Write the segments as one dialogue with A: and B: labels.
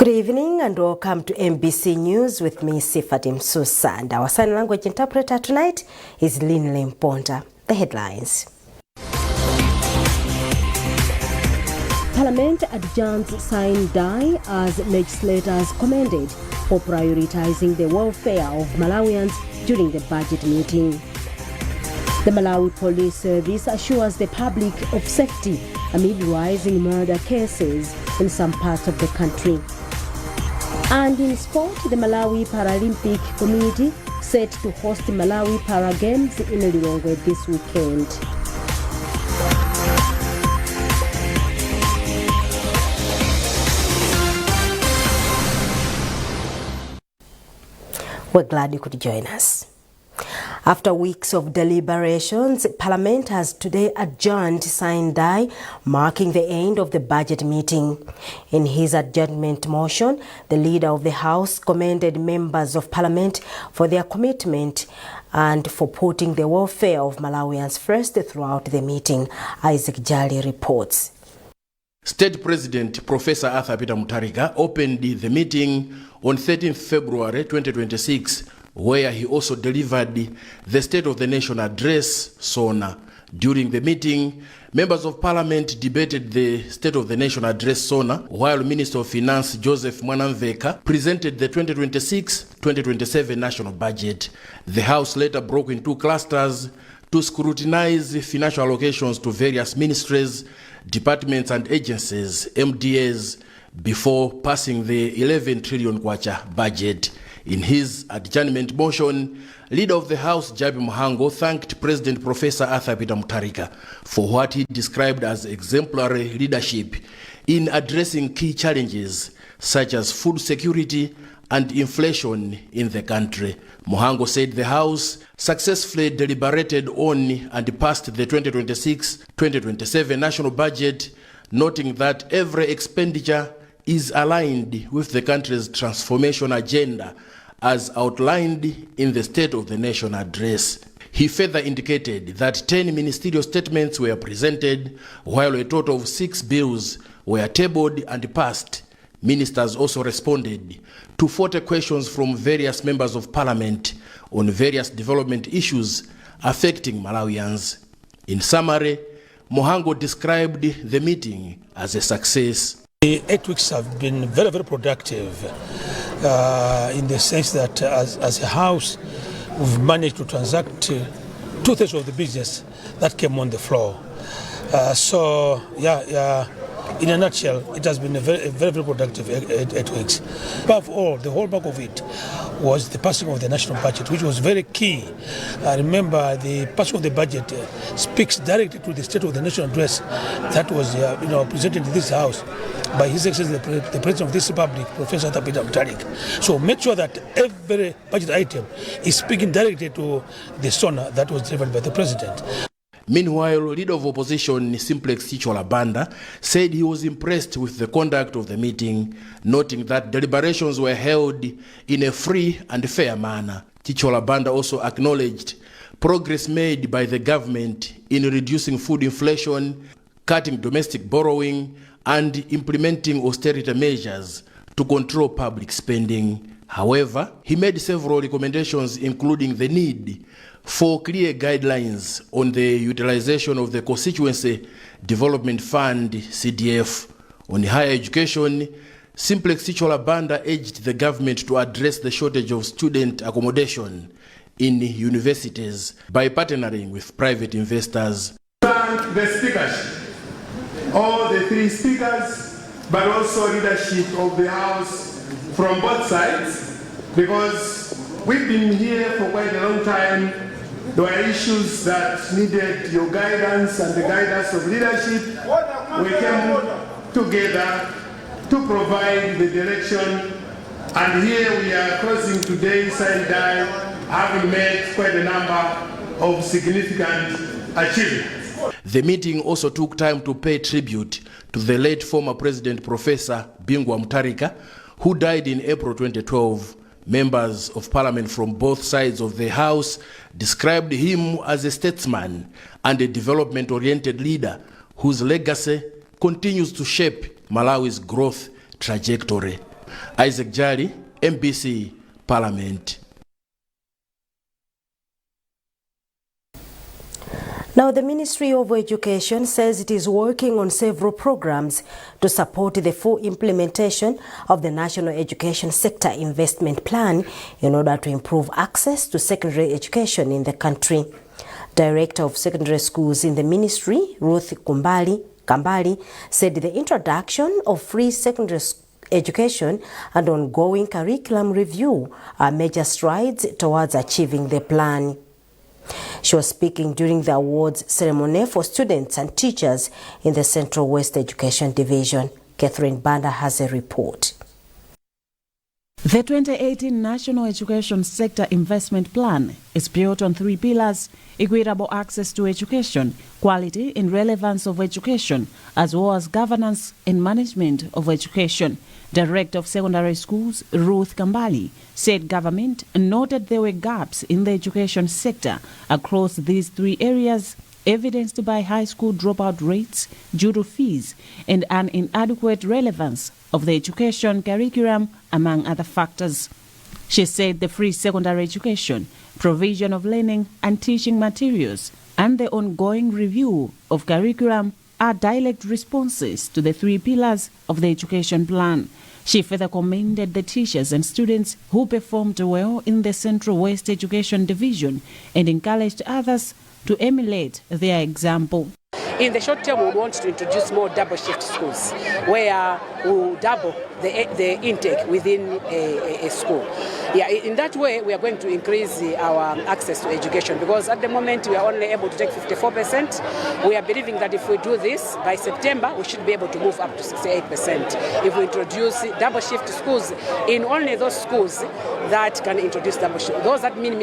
A: Good evening and welcome to MBC News with me, Sifat Msusa, and our sign language interpreter tonight is Linley Mponda. The headlines. Parliament adjourns sign die as legislators commended for prioritizing the welfare of Malawians during the budget meeting. The Malawi Police Service assures the public of safety amid rising murder cases in some parts of the country. And in sport, the Malawi Paralympic Committee set to host Malawi Para Games in Lilongwe this weekend. We're glad you could join us. After weeks of deliberations, Parliament has today adjourned sine die, marking the end of the budget meeting. In his adjournment motion, the Leader of the House commended members of Parliament for their commitment and for putting the welfare of Malawians first throughout the meeting. Isaac Jali reports.
B: State President Professor Peter Mutharika opened the meeting on 13th February 2026, where he also delivered the State of the Nation address, SONA. During the meeting, members of Parliament debated the State of the Nation address, SONA, while Minister of Finance Joseph Mwanamveka presented the 2026-2027 national budget. The House later broke into clusters to scrutinize financial allocations to various ministries, departments and agencies, MDAs, before passing the 11 trillion kwacha budget. In his adjournment motion, Leader of the House Jabi Muhango thanked President Professor Peter Mutharika for what he described as exemplary leadership in addressing key challenges such as food security and inflation in the country. Muhango said the House successfully deliberated on and passed the 2026-2027 national budget, noting that every expenditure is aligned with the country's transformation agenda as outlined in the State of the Nation address. He further indicated that 10 ministerial statements were presented, while a total of 6 bills were tabled and passed. Ministers also responded to 40 questions from various members of Parliament on various development issues affecting Malawians. In summary, Muhango described the meeting as a success.
C: The 8 weeks have been very, very productive in the sense that as a House, we've managed to transact 2/3 of the business that came on the floor. In a nutshell, it has been a very, very productive 8 weeks. Above all, the hallmark of it was the passing of the national budget, which was very key. Remember, the passing of the budget speaks directly to the State of the Nation address that was presented in this House by His Excellency the President of this Republic, Professor Peter Mutharika. So make sure that every budget item is speaking directly to the SONA that was delivered by the President.
B: Meanwhile, Leader of Opposition Simplex Banda said he was impressed with the conduct of the meeting, noting that deliberations were held in a free and fair manner. Banda also acknowledged progress made by the government in reducing food inflation, cutting domestic borrowing, and implementing austerity measures to control public spending. However, he made several recommendations, including the need for clear guidelines on the utilization of the Constituency Development Fund, CDF. On higher education, Simplex Banda urged the government to address the shortage of student accommodation in universities by partnering with private investors.
D: Thank the speakership, all the 3 speakers, but also leadership of the House from both sides, because we've been here for quite a long time. There were issues that needed your guidance and the guidance of leadership. We came together to provide the direction, and here we are closing today's sine die, having made quite a number of significant achievements.
B: The meeting also took time to pay tribute to the late former President Professor Bingwa Mutharika, who died in April 2012. Members of Parliament from both sides of the House described him as a statesman and a development-oriented leader whose legacy continues to shape Malawi's growth trajectory. Isaac Jali, MBC, Parliament.
A: Now, the Ministry of Education says it is working on several programs to support the full implementation of the National Education Sector Investment Plan in order to improve access to secondary education in the country. Director of Secondary Schools in the Ministry, Ruth Kambali, said the introduction of free secondary education and ongoing curriculum review are major strides towards achieving the plan. She was speaking during the awards ceremony for students and teachers in the Central West Education Division. Catherine Banda has a report.
E: The 2018 National Education Sector Investment Plan is built on 3 pillars: equitable access to education, quality and relevance of education, as well as governance and management of education. Director of Secondary Schools, Ruth Kambali, said government noted there were gaps in the education sector across these 3 areas, evidenced by high school dropout rates due to fees and an inadequate relevance of the education curriculum, among other factors. She said the free secondary education, provision of learning and teaching materials, and the ongoing review of curriculum are direct responses to the 3 pillars of the education plan. She further commended the teachers and students who performed well in the Central West Education Division and encouraged others to emulate their example.
F: In the short term, we want to introduce more double shift schools where we will double the intake within a school. Yeah, in that way, we are going to increase our access to education, because at the moment we are only able to take 54%. We are believing that if we do this by September, we should be able to move up to 68% if we introduce double shift schools in only those schools that can introduce double shift, those that meet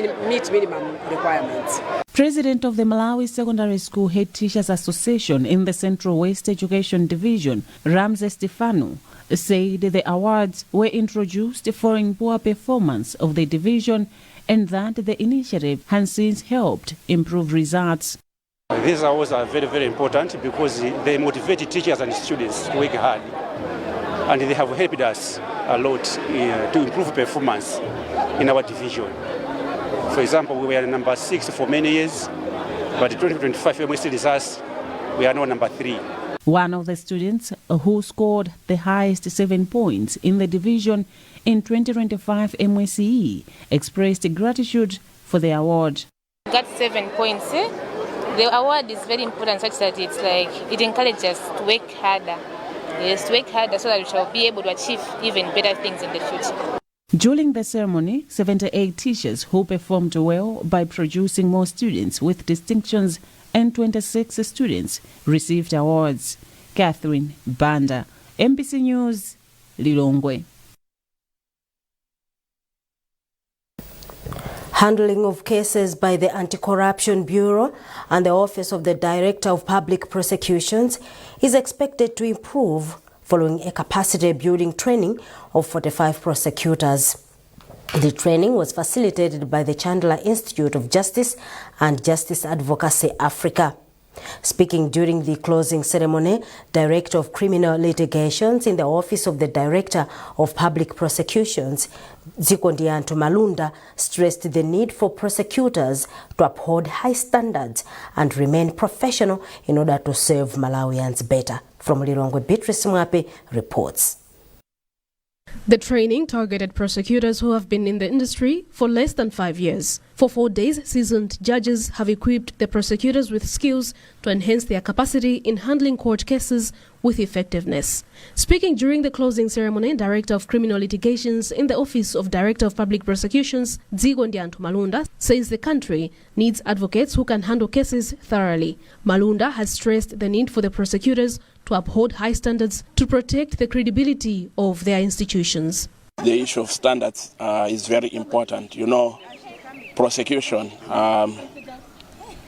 F: minimum requirements.
E: President of the Malawi Secondary School Head Teachers Association in the Central West Education Division, Ramsey Stefano, said the awards were introduced following poor performance of the division and that the initiative has since helped improve results.
G: These awards are very, very important because they motivate teachers and students to work hard, and they have helped us a lot to improve performance in our division. For example, we were number 6 for many years, but in 2025 MSc results, we are now number 3.
E: One of the students who scored the highest 7 points in the division in 2025 MSCE expressed gratitude for the award.
H: Got 7 points. The award is very important such that it's like it encourages us to work harder. Yes, to work harder so that we shall be able to achieve even better things in the future.
E: During the ceremony, 78 teachers who performed well by producing more students with distinctions and 26 students received awards. Catherine Banda, MBC News, Lilongwe.
A: Handling of cases by the Anti-Corruption Bureau and the Office of the Director of Public Prosecutions is expected to improve following a capacity building training of 45 prosecutors. The training was facilitated by the Chandler Institute of Justice and Justice Advocacy Africa. Speaking during the closing ceremony, Director of Criminal Litigations in the Office of the Director of Public Prosecutions, Zikondianto Malunda, stressed the need for prosecutors to uphold high standards and remain professional in order to serve Malawians better. From Lilongwe, Beatrice Mwape reports.
I: The training targeted prosecutors who have been in the industry for less than 5 years. For 4 days, seasoned judges have equipped the prosecutors with skills to enhance their capacity in handling court cases with effectiveness. Speaking during the closing ceremony, Director of Criminal Litigations in the Office of Director of Public Prosecutions, Zikondianto Malunda, says the country needs advocates who can handle cases thoroughly. Malunda has stressed the need for the prosecutors to uphold high standards to protect the credibility of their institutions.
J: The issue of standards is very important. You know, prosecution,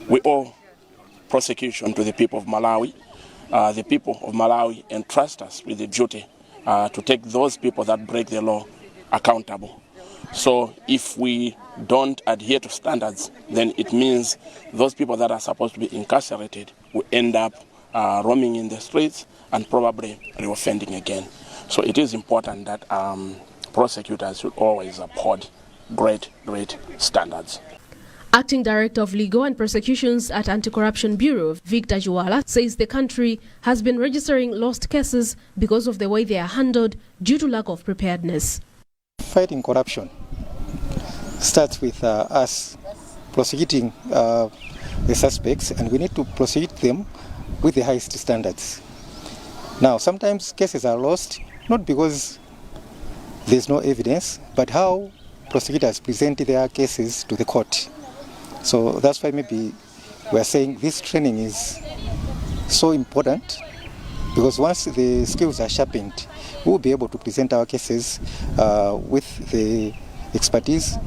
J: we owe prosecution to the people of Malawi. The people of Malawi entrust us with the duty to take those people that break the law accountable. So if we don't adhere to standards, then it means those people that are supposed to be incarcerated will end up roaming in the streets and probably reoffending again. So it is important that prosecutors should always uphold great standards.
I: Acting Director of Legal and Prosecutions at Anti-Corruption Bureau, Victor Juwala, says the country has been registering lost cases because of the way they are handled due to lack of preparedness.
K: Fighting corruption starts with us prosecuting the suspects, and we need to prosecute them with the highest standards. Now, sometimes cases are lost, not because there's no evidence, but how prosecutors present their cases to the court. So that's why maybe we're saying this training is so important, because once the skills are sharpened, we'll be able to present our cases with the expertise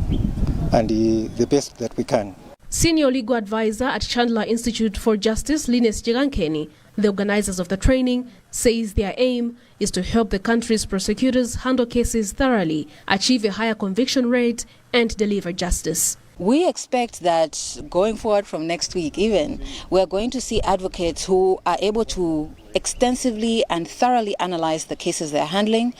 K: and the best that we can.
I: Senior legal advisor at Chandler Institute for Justice, Linus Jigankeni, the organizers of the training, says their aim is to help the country's prosecutors handle cases thoroughly, achieve a higher conviction rate, and deliver justice.
L: We expect that going forward from next week even, we are going to see advocates who are able to extensively and thoroughly analyze the cases they're handling,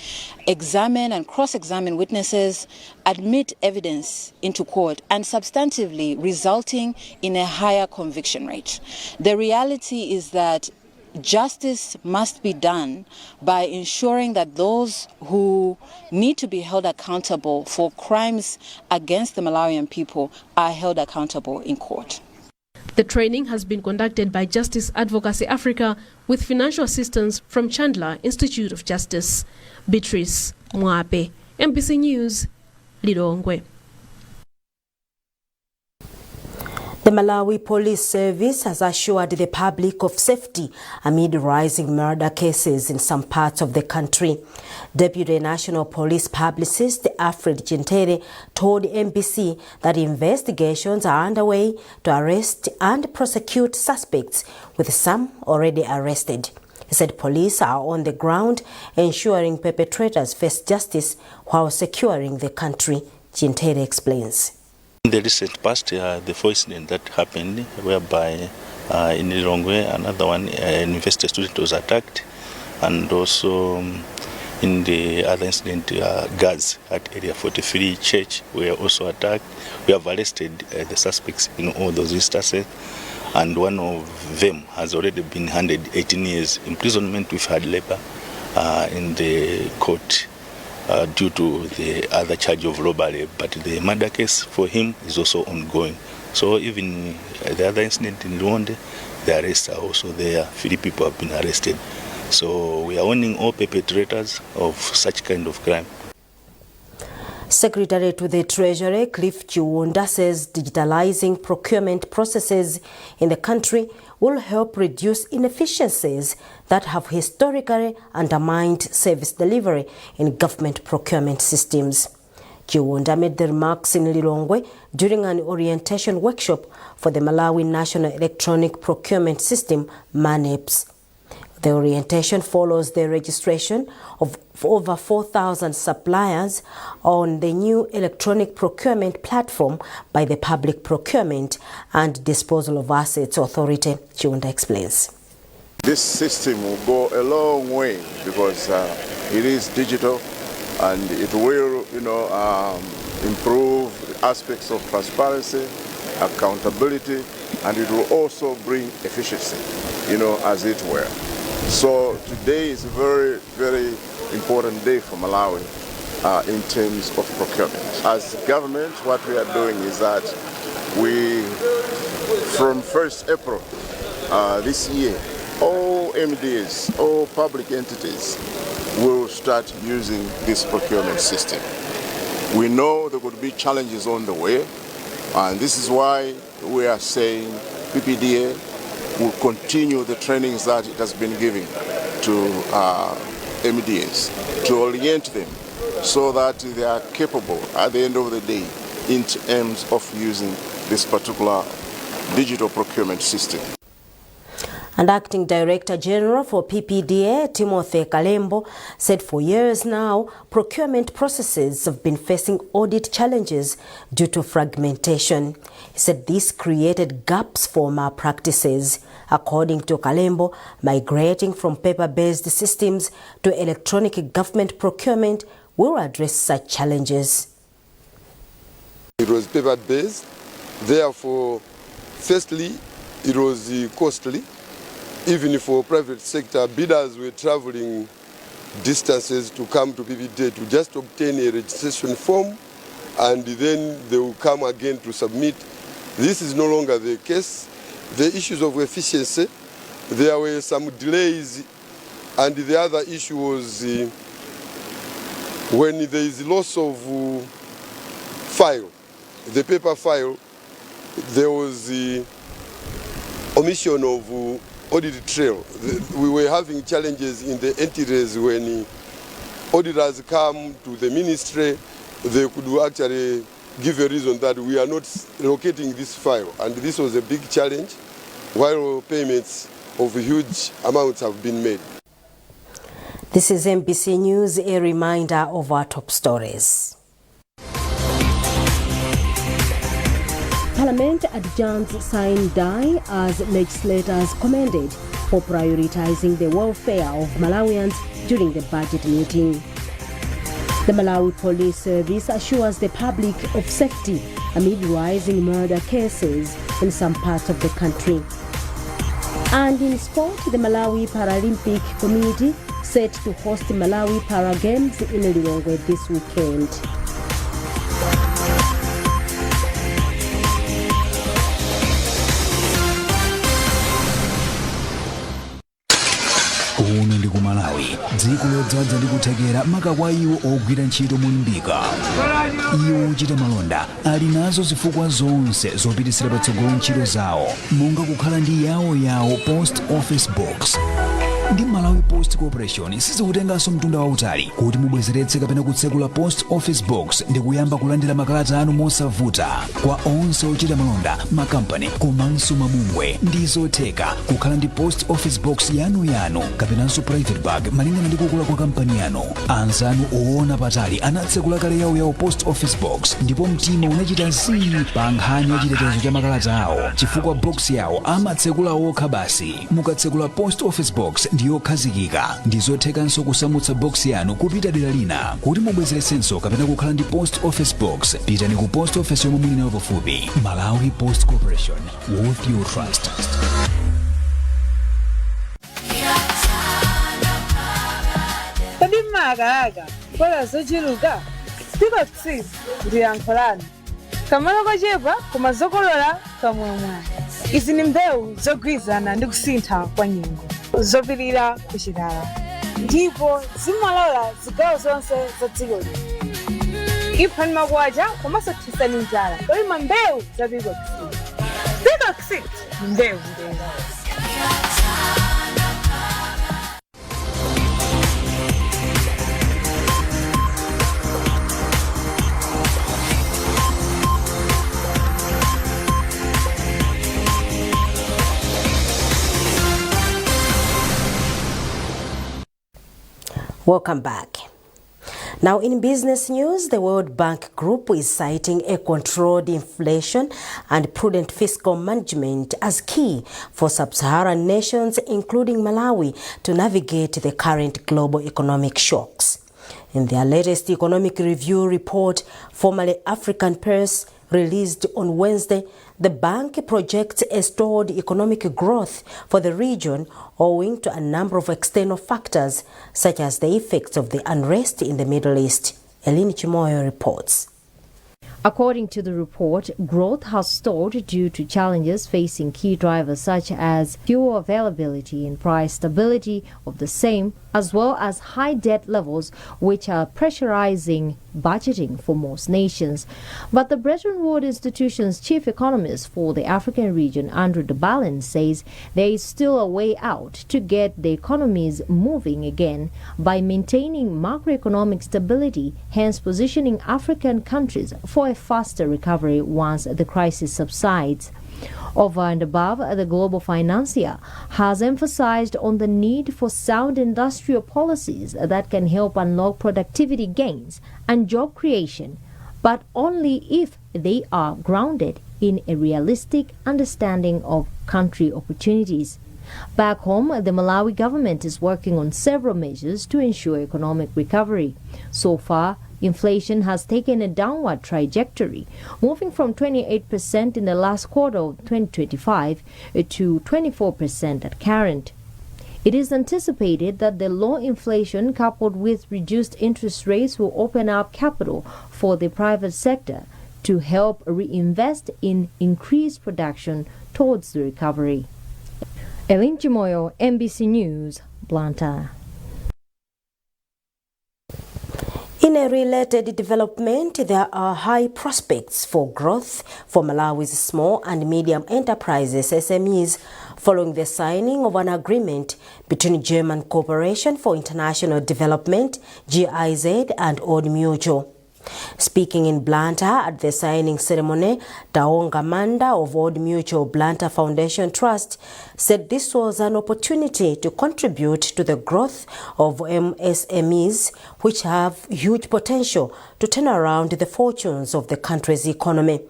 L: examine and cross-examine witnesses, admit evidence into court, and substantively resulting in a higher conviction rate. The reality is that justice must be done by ensuring that those who need to be held accountable for crimes against the Malawian people are held accountable in court.
I: The training has been conducted by Justice Advocacy Africa with financial assistance from Chandler Institute of Justice. Beatrice Mwape, MBC News, Lilongwe.
A: The Malawi Police Service has assured the public of safety amid rising murder cases in some parts of the country. Deputy National Police Publicist Alfred Jintere told MBC that investigations are underway to arrest and prosecute suspects, with some already arrested. He said police are on the ground ensuring perpetrators face justice while securing the country. Jintere explains.
M: In the recent past, the first incident that happened whereby in Lilongwe, another one, an university student was attacked, and also in the other incident, guards at Area 43 Church were also attacked. We have arrested the suspects in all those instances, and one of them has already been handed 18 years imprisonment with hard labor in the court. Due to the other charge of robbery, but the murder case for him is also ongoing. So even the other incident in Luonde, the arrests are also there. 3 people have been arrested. So we are warning all perpetrators of such kind of crime.
A: Secretary to the Treasury, Cliff Chiwunda, says digitalizing procurement processes in the country will help reduce inefficiencies that have historically undermined service delivery in government procurement systems. Chiwunda made the remarks in Lilongwe during an orientation workshop for the Malawi National Electronic Procurement System, MANEPS. The orientation follows the registration of over 4,000 suppliers on the new electronic procurement platform by the Public Procurement and Disposal of Assets Authority. Chiwunda explains.
N: This system will go a long way because it is digital, and it will, improve aspects of transparency, accountability, and it will also bring efficiency, as it were. So today is a very, very important day for Malawi in terms of procurement. As government, what we are doing is that we, from 1st April this year, all MDs, all public entities will start using this procurement system. We know there could be challenges on the way, and this is why we are saying PPDA will continue the trainings that it has been giving to MDAs to orient them so that they are capable at the end of the day in terms of using this particular digital procurement system.
A: And Acting Director General for PPDA, Timothy Kalembo, said for years now, procurement processes have been facing audit challenges due to fragmentation. He said this created gaps for malpractices. According to Kalembo, migrating from paper-based systems to electronic government procurement will address such challenges.
O: It was paper-based, therefore, firstly, it was costly. Even for private sector, bidders were traveling distances to come to PPDA to just obtain a registration form, and then they will come again to submit. This is no longer the case. The issues of efficiency, there were some delays, and the other issue was when there is loss of file, the paper file, there was the omission of audit trail. We were having challenges in the entities when auditors come to the ministry, they could actually give a reason that we are not locating this file. And this was a big challenge, while payments of huge amounts have been made.
A: This is MBC News, a reminder of our top stories. Parliament adjourns sign die as legislators commended for prioritizing the welfare of Malawians during the budget meeting. The Malawi Police Service assures the public of safety amid rising murder cases in some parts of the country. And in sport, the Malawi Paralympic Committee set to host the Malawi Para Games in Lilongwe this weekend.
P: Uno ndi ku Malawi, dziko lodzaza ndi kuthekera makakwa iwo ogwira ntchito molimbika. Iwo ochita malonda ali nazo zifukwa zonse zopititsira patsogolo ntchito zawo, monga kukhala ndi yawo post office box. Ndi Malawi Post Corporation sizikutenganso mtunda wautali kuti mubwezeretse kapena kutsekula post office box ndi kuyamba kulandira makalata anu mosavuta. Kwa onse ochita malonda, makampani komanso mabungwe ndi zotheka kukhala ndi post office box yanu kapenanso private bag malingana ndi kukula kwa kampani yanu. Anzanu oona patali anatsekula kale yawo post office box ndipo mtima unachita zii pa nkhani ya chitetezo cha makalata awo chifukwa box yawo amatsekula okha basi. Mukatsekula post office box ndiyokhazikika, ndizothekanso kusamutsa box yanu kupita dera lina. Kuti mubwezeretsenso kapena kukhala ndi post office box, pitani ku post office yomwe muli nayo pafupi. Malawi Post Corporation, worth your trust.
Q: Aga kwa zochiluka stika kusisi ndiyankhulani kamalo kochepa kumazokolola kamwemwe. Izi ni mbewu zogwirizana ndi kusintha kwa nyengo zopirira kuchitala ndipo zimalola zigawo zonse za dziko lino. Iphani makwacha komanso thisani njala kolima mbewu zabiko kusisi. Stika kusisi ni mbewu ndenga.
A: Welcome back. Now in business news, the World Bank Group is citing a controlled inflation and prudent fiscal management as key for sub-Saharan nations, including Malawi, to navigate the current global economic shocks. In their latest economic review report, formerly African Press, released on Wednesday, the bank projects a stalled economic growth for the region owing to a number of external factors, such as the effects of the unrest in the Middle East. Eleni Chimoyo reports.
R: According to the report, growth has stalled due to challenges facing key drivers such as fuel availability and price stability of the same, as well as high debt levels, which are pressurizing budgeting for most nations. But the Bretton Woods Institution's chief economist for the African region, Andrew de Ballen, says there is still a way out to get the economies moving again by maintaining macroeconomic stability, hence positioning African countries for a faster recovery once the crisis subsides. Over and above, the global financier has emphasized on the need for sound industrial policies that can help unlock productivity gains and job creation, but only if they are grounded in a realistic understanding of country opportunities. Back home, the Malawi government is working on several measures to ensure economic recovery. So far, inflation has taken a downward trajectory, moving from 28% in the last quarter of 2025 to 24% at current. It is anticipated that the low inflation coupled with reduced interest rates will open up capital for the private sector to help reinvest in increased production towards the recovery. Elin Chimoyo, NBC News, Blantyre.
A: In a related development, there are high prospects for growth for Malawi's small and medium enterprises (SMEs) following the signing of an agreement between German Corporation for International Development (GIZ) and Old Mutual. Speaking in Blantyre at the signing ceremony, Taonga Manda of Old Mutual Blantyre Foundation Trust said this was an opportunity to contribute to the growth of MSMEs, which have huge potential to turn around the fortunes of the country's economy.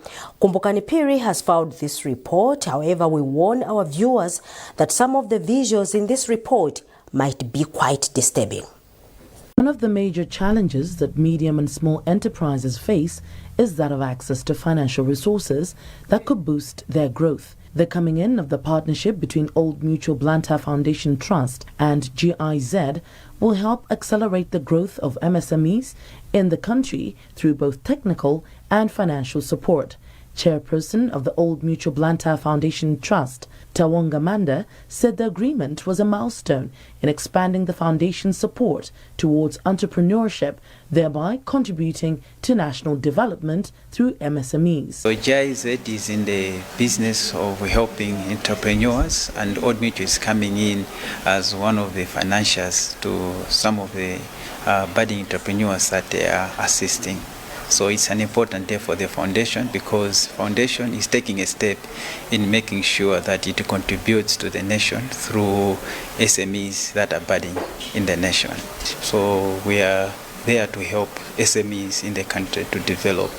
A: Kumbukani Piri has filed this report. However, we warn our viewers that some of the visuals in this report might be quite disturbing.
S: One of the major challenges that medium and small enterprises face is that of access to financial resources that could boost their growth. The coming in of the partnership between Old Mutual Blantyre Foundation Trust and GIZ will help accelerate the growth of MSMEs in the country through both technical and financial support. Chairperson of the Old Mutual Blantyre Foundation Trust, Taonga Manda, said the agreement was a milestone in expanding the foundation's support towards entrepreneurship, thereby contributing to national development through MSMEs.
T: So GIZ is in the business of helping entrepreneurs, and Old Mutual is coming in as one of the financiers to some of the budding entrepreneurs that they are assisting. So it's an important day for the foundation because foundation is taking a step in making sure that it contributes to the nation through SMEs that are budding in the nation. So we are there to help SMEs in the country to develop,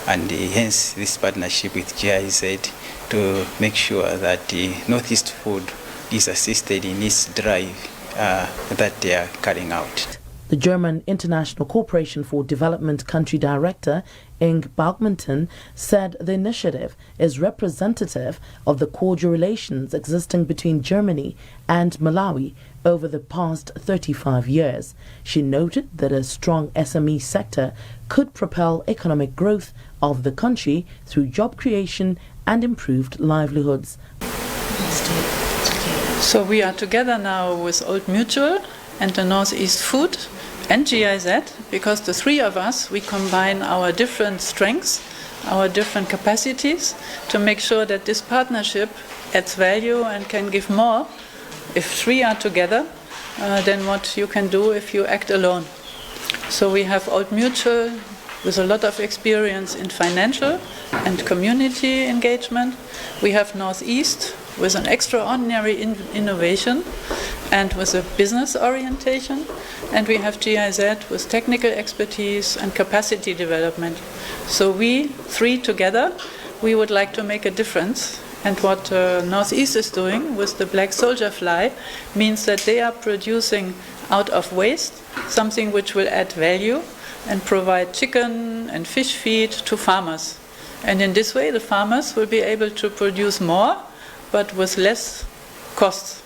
T: and hence this partnership with GIZ to make sure that the Northeast Food is assisted in its drive that they are carrying out.
S: The German International Corporation for Development Country Director, Ing Balkmanton, said the initiative is representative of the cordial relations existing between Germany and Malawi over the past 35 years. She noted that a strong SME sector could propel economic growth of the country through job creation and improved livelihoods.
U: So we are together now with Old Mutual and the Northeast Food and GIZ, because the three of us, we combine our different strengths, our different capacities to make sure that this partnership adds value and can give more if three are together than what you can do if you act alone. So we have Old Mutual with a lot of experience in financial and community engagement. We have Northeast with an extraordinary innovation and with a business orientation, and we have GIZ with technical expertise and capacity development. So we three together, we would like to make a difference. And what Northeast is doing with the black soldier fly means that they are producing out of waste something which will add value and provide chicken and fish feed to farmers. And in this way the farmers will be able to produce more but with less costs.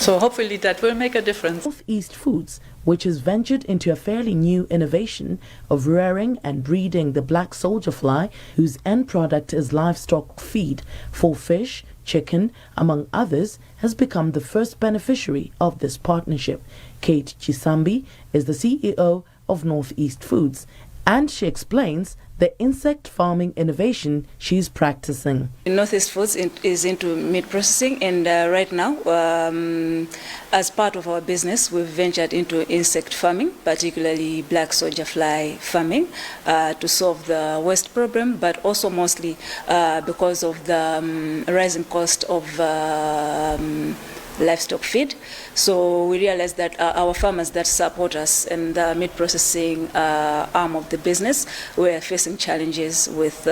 U: So hopefully that will make a difference.
S: Northeast Foods, which has ventured into a fairly new innovation of rearing and breeding the black soldier fly, whose end product is livestock feed for fish, chicken, among others, has become the first beneficiary of this partnership. Kate Chisambi is the CEO of Northeast Foods, and she explains the insect farming innovation she's practicing.
C: Northeast Foods is into meat processing, and right now, as part of our business, we've ventured into insect farming, particularly black soldier fly farming, to solve the waste problem, but also mostly because of the rising cost of livestock feed. So we realized that our farmers that support us in the meat processing arm of the business were facing challenges with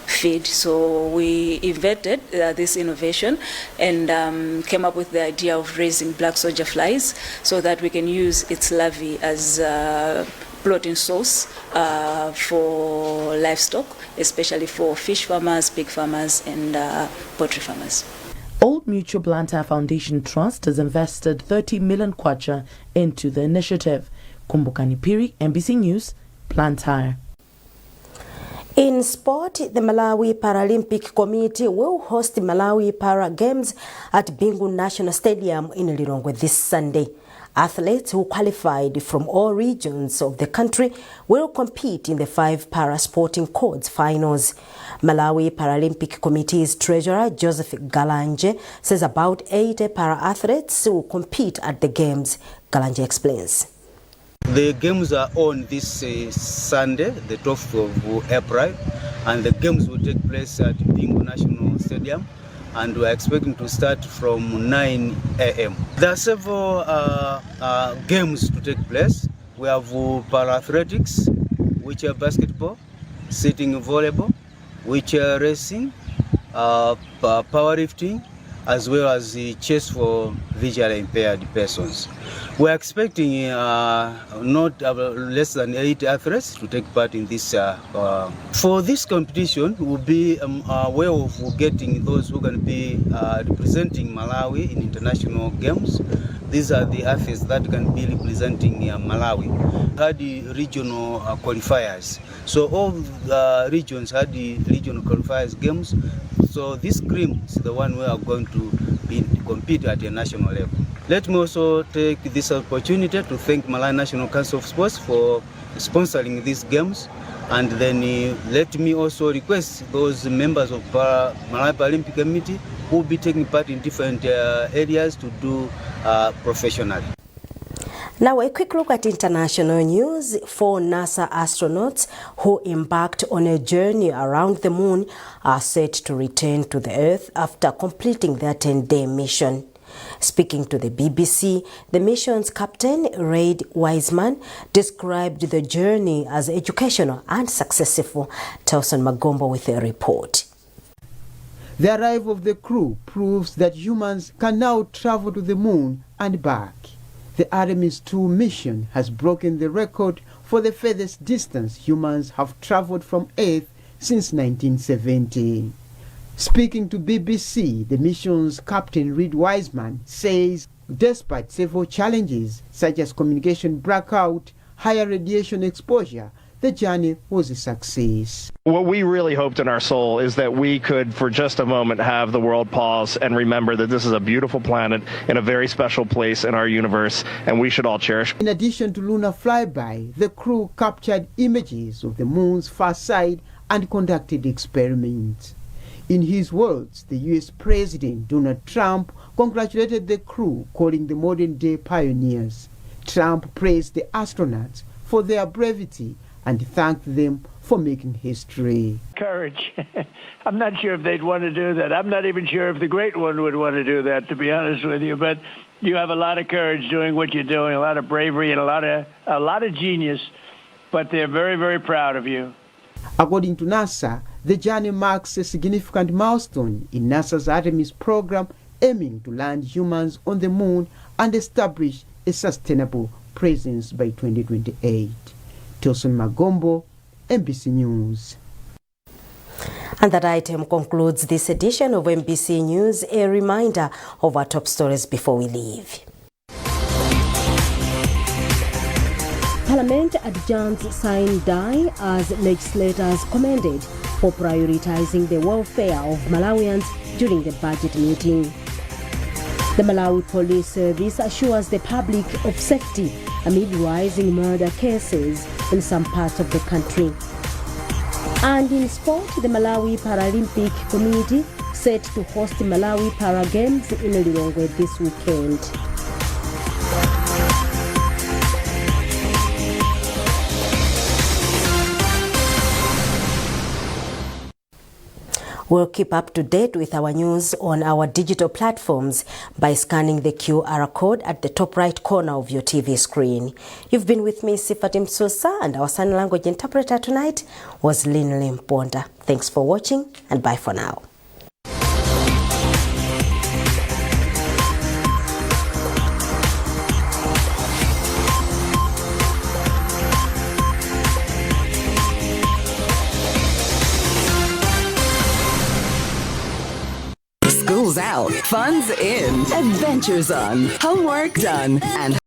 C: feed. So we invented this innovation and came up with the idea of raising black soldier flies so that we can use its larvae as protein source for livestock, especially for fish farmers, pig farmers, and poultry farmers.
S: Old Mutual Blantyre Foundation Trust has invested 30 million kwacha into the initiative. Kumbukani Piri, NBC News, Blantyre.
A: In sport, the Malawi Paralympic Committee will host the Malawi Para Games at Bingu National Stadium in Lilongwe this Sunday. Athletes who qualified from all regions of the country will compete in the 5 para-sporting codes finals. Malawi Paralympic Committee's treasurer, Joseph Galanje, says about 80 para-athletes will compete at the Games. Galanje explains.
V: The Games are on this Sunday, the 12th of April, and the Games will take place at Bingu National Stadium, and we are expecting to start from 9 a.m. There are several games to take place. We have para-athletics, which are basketball, sitting volleyball, which are racing, powerlifting, as well as chess for visually impaired persons. We are expecting not less than 8 athletes to take part in this. For this competition, we'll be aware of getting those who can be representing Malawi in international games. These are the athletes that can be representing Malawi. Had the regional qualifiers. So all the regions had the regional qualifiers games. So this cream is the one we are going to compete at a national level. Let me also take this opportunity to thank Malawi National Council of Sports for sponsoring these games. And then let me also request those members of Malawi Paralympic Committee who will be taking part in different areas to do professionally.
A: Now a quick look at international news. 4 NASA astronauts who embarked on a journey around the moon are set to return to the Earth after completing their 10-day mission. Speaking to the BBC, the mission's captain, Reid Wiseman, described the journey as educational and successful. Telson Magombo with a report.
W: The arrival of the crew proves that humans can now travel to the moon and back. The Artemis 2 mission has broken the record for the furthest distance humans have traveled from Earth since 1970. Speaking to BBC, the mission's captain, Reid Wiseman, says despite several challenges such as communication blackout, higher radiation exposure, the journey was a success.
X: What we really hoped in our soul is that we could, for just a moment, have the world pause and remember that this is a beautiful planet in a very special place in our universe, and we should all cherish.
W: In addition to lunar flyby, the crew captured images of the moon's far side and conducted experiments. In his words, the U.S. President Donald Trump congratulated the crew, calling them modern-day pioneers. Trump praised the astronauts for their bravery and thanked them for making history.
Y: Courage. I'm not sure if they'd want to do that. I'm not even sure if the great one would want to do that, to be honest with you. But you have a lot of courage doing what you're doing, a lot of bravery and a lot of genius. But they're very, very proud of you.
W: According to NASA, the journey marks a significant milestone in NASA's Artemis program, aiming to land humans on the moon and establish a sustainable presence by 2028. Tilson Magombo, NBC News.
A: And that item concludes this edition of NBC News. A reminder of our top stories before we leave. Parliament adjourns sign die as legislators commended for prioritizing the welfare of Malawians during the budget meeting. The Malawi Police Service assures the public of safety amid rising murder cases in some parts of the country. And in sport, the Malawi Paralympic Committee set to host the Malawi Para Games in Lilongwe this weekend. We'll keep up to date with our news on our digital platforms by scanning the QR code at the top right corner of your TV screen. You've been with me, Sifatim Susa, and our sign language interpreter tonight was Lynn Limponda. Thanks for watching, and bye for now.
B: School's out, fun's in, adventures on, homework done, and